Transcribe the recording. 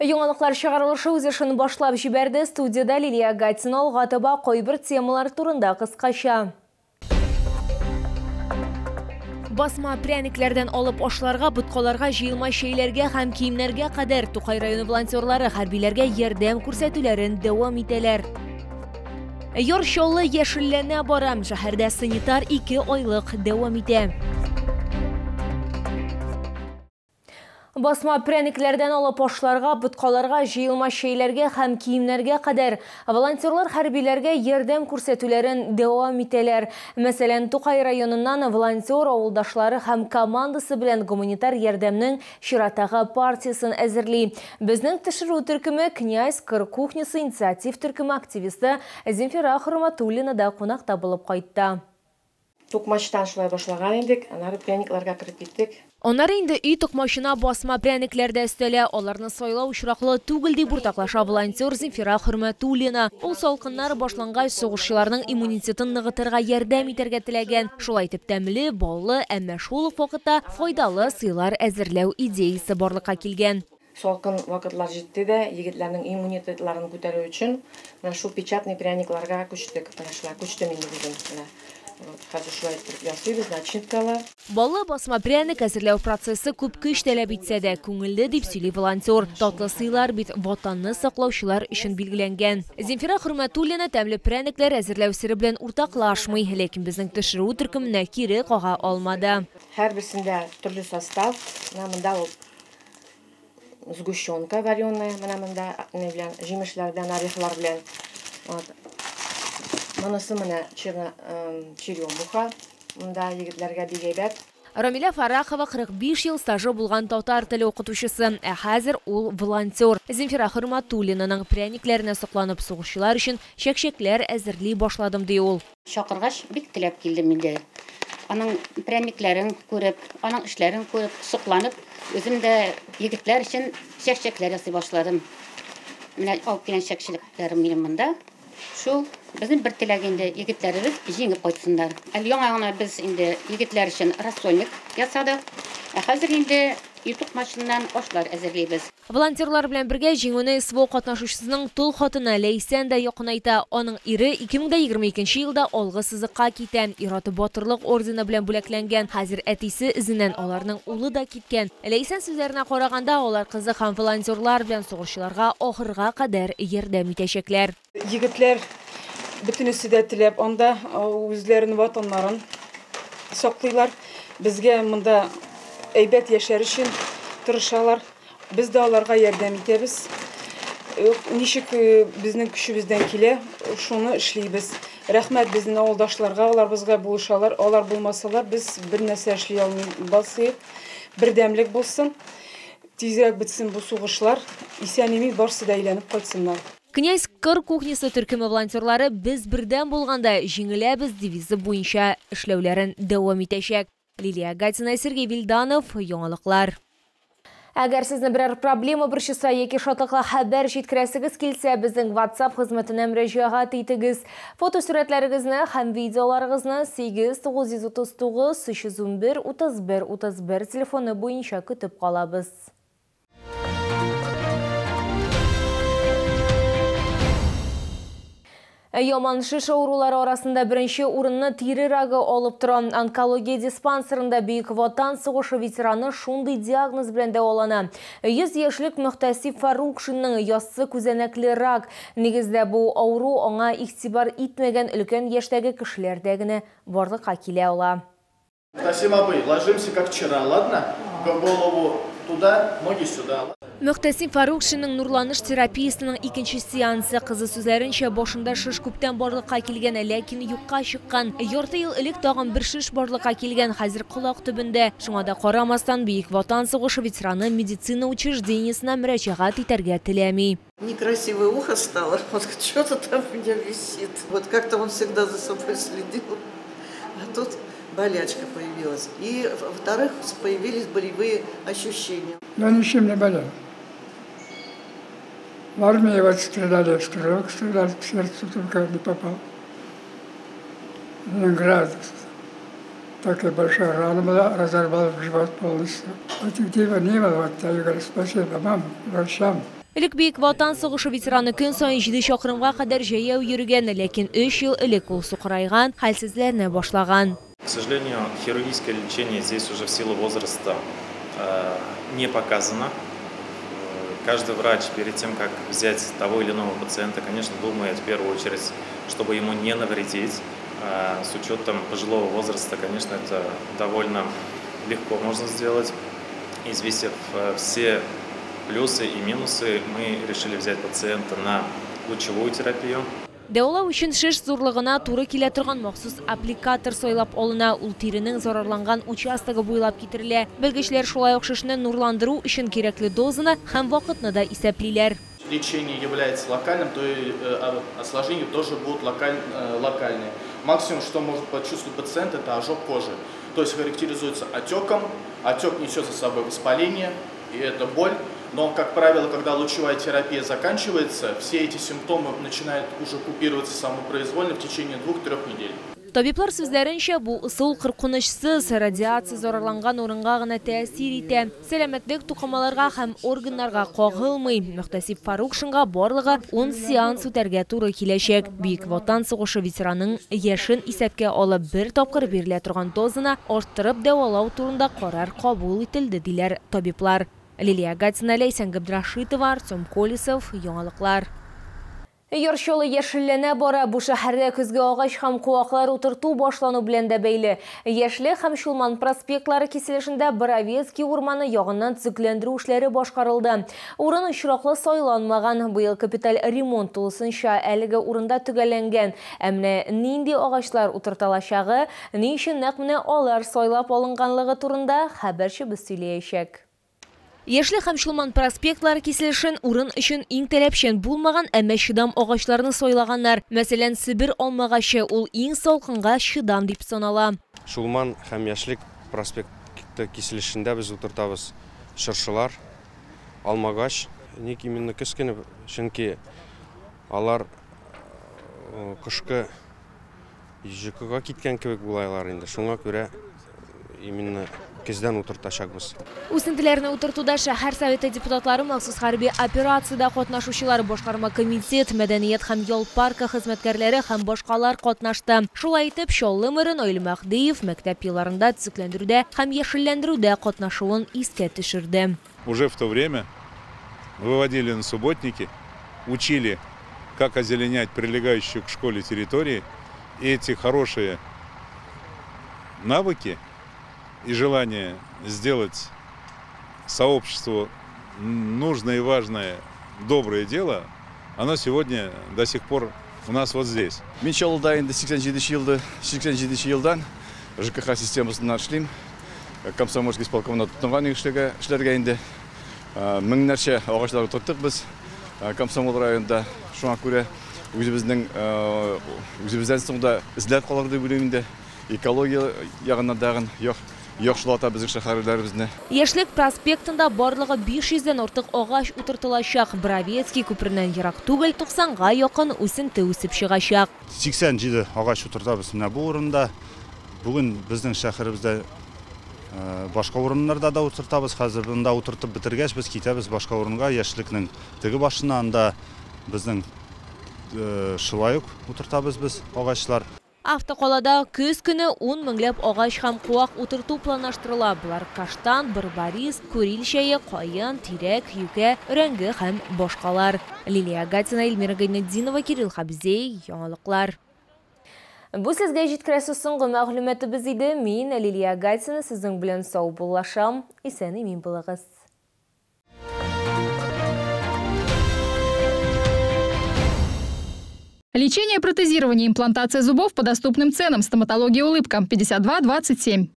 Яңалыклар чыгарылышы үзешен башлап җибәрде. Студияда Лилия Гатина алга койбір темалар турында кыскача. Басма пряниклерден алып ашларга, буткаларга, җыелма шәйләргә һәм киемнәргә кадәр Тукай районы волонтерлары хәрбиләргә ярдәм күрсәтүләрен дәвам итәләр. Ярчаллы яшелләнә барам, шәһәрдә санитар 2 айлык дәвам итә. Басма пряниклерден алып ашларга, буткаларга, җыелма шәйләргә һәм киемнәргә кадәр волонтерлар хәрбиләргә ярдәм күрсәтүләрен дәвам итәләр. Мәсәлән, Тукай районыннан волонтер авылдашлары һәм командасы белән гуманитар ярдәмнең чиратагы партиясын әзерли. Безнең төшерү төркеме князь Кыр кухнясы инициатив төркеме активисты Земфира Хөрмәтуллина да кунакта булып кайтты. Тукмачтан шулай башлаган идек, аннары пряникларга кирип киттек. Оннары инде үй токмашына басма пряникләрдә өстәлә, аларны сайлау очраклы түгел дип уртаклаша волонтер Земфира Хөрмәтуллина. Ул салкыннар башлангач сугышчыларның иммунитетын ныгытырга ярдәм итәргә теләгән. Шулай итеп тәмле, баллы, әмма шул ук вакытта файдалы сыйлар әзерләү идеясы барлыкка килгән. Салкын вакытлар җитте дә, егетләрнең иммунитетларын күтәрү өчен менә шу печатный пряникларга күчтек. Күчтем инде бүген. Хәзер шулай ясыйбыз, начинкалы. Баллы басма пряник әзерләү процессы күп көч таләп итсә дә, күңелле дип сөйли волонтер. Татлы сыйлар бит ватанны саклаучылар өчен билгеләнгән. Земфира Хөрмәтуллина тәмле пряниклар әзерләү сире белән уртаклашмый, ләкин безнең төшерү төркеменә кире кага алмады. Һәрберсендә төрле состав, монда ул сгущенка вареная, монда җимешләрдән, орехлар белән. Монысы менә черемуха, монда егетләргә бик әйбәт. Рамиля Фарахова 45 ел стажы булган татар теле укытучысы, ә хәзер ул волонтер. Земфира Хөрмәтуллинаның пряникләренә сокланып сугышчылар өчен чәкчәкләр әзерли башладым ди ул. Чакыргач бик теләп килдем инде. Аның пряникләрен күреп, аның эшләрен күреп, сокланып, үзем дә егетләр өчен чәкчәкләр ясый башладым. Менә алып килгән чәкчәкләрем минем монда. Шул безнең бер теләгендә егетләребез җиңеп кайтсыннар. Әле яңа гына без инде егетләр өчен рассольник ясадык. Хәзер инде ютуб машиннан ашлар әзерлибез. Волонтерлар белән бергә җиңүне СВО катнашучысының тол хатыны Ләйсән дә якынайта. Аның ире 2022 елда алгы сызыкка китә. Ираты батырлык ордены белән бүләкләнгән. Хәзер әтисе изеннән аларның улы да киткән. Ләйсән сүзләренә караганда, алар кызы һәм волонтерлар белән сугышчыларга ахырга кадәр ярдәм итәчәкләр. Егетләр бөтенесе дә теләп, анда үзләренең ватаннарын саклыйлар. Безгә монда әйбәт яшәр өчен тырышалар. Без дә аларга ярдәм итәбез. Ничек безнең көчебездән килә, шуны эшлибез. Рәхмәт безнең авылдашларга, алар безгә булышалар. Алар булмасалар, без бер нәрсә эшли алмыйбыз. Бердәмлек булсын. Тизрәк бетсен бу сугышлар. Исән-имин барсы да әйләнеп кайтсыннар. Князь Кыр кухнясы төркеме волонтерлары без бердәм булганда җиңеләбез девизы буенча эшләүләрен дәвам итәчәк. Лилия Гатина, Сергей Вильданов, яңалыклар. Әгәр сезне берәр проблема борчыса яки шатлыклы хәбәр җиткерәсегез килсә, безнең WhatsApp хезмәтенә мөрәҗәгать итегез. Фотосурәтләрегезне һәм видеоларыгызны 8939 311 31 31 телефоны буенча көтеп калабыз. Яман шиш аурулары арасында беренче урынны тире рагы алып тора. Онкология диспансерында Бөек Ватан сугышы ветераны шундый диагноз белән дәвалана. 100 яшьлек Мөхтәсиб Фарукшинның яссы күзәнәкле рак. Нигездә бу ауру аңа игътибар итмәгән өлкән яшьтәге кешеләрдә генә барлыкка килә ала. Мөхтәсиб абый, ложимся как вчера, ладно? Голову туда, ноги сюда. Мөхтәсиб Фарукшинның нурланыш терапиясының икенче сеансы, кызы сүзләренчә, башында шиш күптән барлыкка килгән, ләкин юкка чыккан. Ярты ел элек тагын бер шиш барлыкка килгән, хәзер колак төбендә. Шуңа да карамастан Бөек Ватан сугышы ветераны медицина учреждениесенә мөрәҗәгать итәргә теләми. Некрасивое ухо стало, вот что-то там у меня висит. Вот как-то он всегда за собой следил, а тут болячка появилась. И, во-вторых, появились болевые ощущения. Я ничем не болел. В армии вот стреляли, стрелок стрелял, в сердце только не попал. Ленинград. Такая большая рана была, разорвала живот полностью. Вот где его не было, вот я говорю, спасибо мамам, врачам. Илик Бейік Ватан соғышы ветераны күн сайын 7 шақырымға қадар жаяу йөрген, ләкин 3 ел элек ул суқырайған, хәлсезләрне башлаган. К сожалению, хирургическое лечение здесь уже в силу возраста не показано. Каждый врач перед тем, как взять того или иного пациента, конечно, думает в первую очередь, чтобы ему не навредить. С учетом пожилого возраста, конечно, это довольно легко можно сделать. Извесив все плюсы и минусы, мы решили взять пациента на лучевую терапию. Дәулау үшін шеш зурлығына туры келе тұрған махсус аппликатор сойлап олына ул тиренең зарарланган участогы буйлап китерелә. Белгечләр шулай ук шешне нурландыру өчен кирәкле дозаны һәм вакытны да исәплиләр. Лечение является локальным, то и осложнения тоже будут локальные. Максимум, что может почувствовать пациент, это ожог кожи. То есть характеризуется отеком, отек несет за собой воспаление, и это боль. Но, как правило, когда лучевая терапия заканчивается, все эти симптомы начинают уже купироваться самопроизвольно в течение 2-3 недель. Табиблар сүзләренчә, бу ысул куркынычсыз радиация зарарланган урынга гына тәэсир итә. Сәламәтлек тукымаларга һәм органнарга кагылмый. Мөхтәсиб Фарукшинга барлыгы 10 сеанс үтәргә туры киләчәк. Бейік Ватан сугышы ветеранының яшен исәпкә алып бер тапкыр бирелә торган дозаны арттырып дәвалау турында карар кабул ителде, диләр табиблар. Лилия Гатина, Лейсан Габдрашитова, Артем Колесов, яңалыклар. Йоршолы яшелленә бара, бу шәһәрдә көзге агач һәм куаклар утырту башлану белән дә бәйле. Яшьлек һәм Шулман проспектлары киселешендә Боровецкий урманы ягыннан төзекләндерү эшләре башкарылды. Урын очраклы сайланмаган, быел капиталь ремонт тулысынча әлеге урында төгәлләнгән. Әмма нинди агачлар утыртылачагы, ни өчен нәкъ менә алар сайлап алынганлыгы турында хәбәрчебез сөйләячәк. Яшьлек һәм Шулман проспектлары киселешен урын өчен иң таләпчән булмаган, әмма чыдам агачларны сайлаганнар. Мәсәлән, Сибир алмагачы ул иң салкынга чыдам дип санала. Шулман һәм Яшьлек проспекты киселешендә без утыртабыз шыршылар, алмагач. Ник именно көскене, чөнки алар кышкы җикыга киткән кебек булайлар инде. Шуңа күрә именно көздән утыртачакбыз. Үсентеләрне утыртуда шәһәр советы депутатлары махсус хәрби операциядә катнашучылар, башкарма комитет, мәдәният һәм ял паркы хезмәткәрләре һәм башкалар катнашты. Шулай итеп, Чаллы мэры Наил Мәхдиев мәктәп елларында төзекләндерүдә һәм яшелләндерүдә катнашуын искә төшерде. Уже в то время выводили на субботники, учили, как озеленять прилегающую к школе территории, и эти хорошие навыки и желание сделать сообществу нужное и важное, доброе дело, оно сегодня до сих пор у нас вот здесь. Мен Чаллыда енді 87 жылдан ЖКХ системасынан эшлим. Комсомольский исполкомда тотынган эшләргә инде. Меңнәрчә агачлар утырттык без Комсомол районында. Шуңа күрә үзебездән соң да эзләр калыр дип уйлыйм инде. Экология ягыннан дагын яхшылата безнең шәһәрләребезне. Яшьлек проспектында барлыгы 500дән артык агач утыртылачак. Боровецкий күпереннән ерак түгел 90га якын үсенте үсеп чыгачак. 87 агач утыртабыз менә бу урында. Бүген безнең шәһәребездә башка урыннарда да утыртабыз. Хәзер бунда утыртып бетергәч без китәбез башка урынга. Яшьлекнең теге башына анда безнең шулай ук утыртабыз без агачлар. Автоколада көз көне 10 меңләп агач һәм куак утырту планлаштырыла. Булар каштан, барбарис, күрил чәе, каен, тирәк, юкә, рәңге һәм башкалар. Лилия Гатина, Эльмира Гайнетдинова, Кирилл Хабзей, яңалыклар. Бу сезгә җиткерәсе соңгы мәгълүматыбыз иде. Мин Лилия Гатина, сезнең белән сау булашам. Исән имин булыгыз. Лечение, протезирование, имплантация зубов по доступным ценам. Стоматология «Улыбка» 52 27.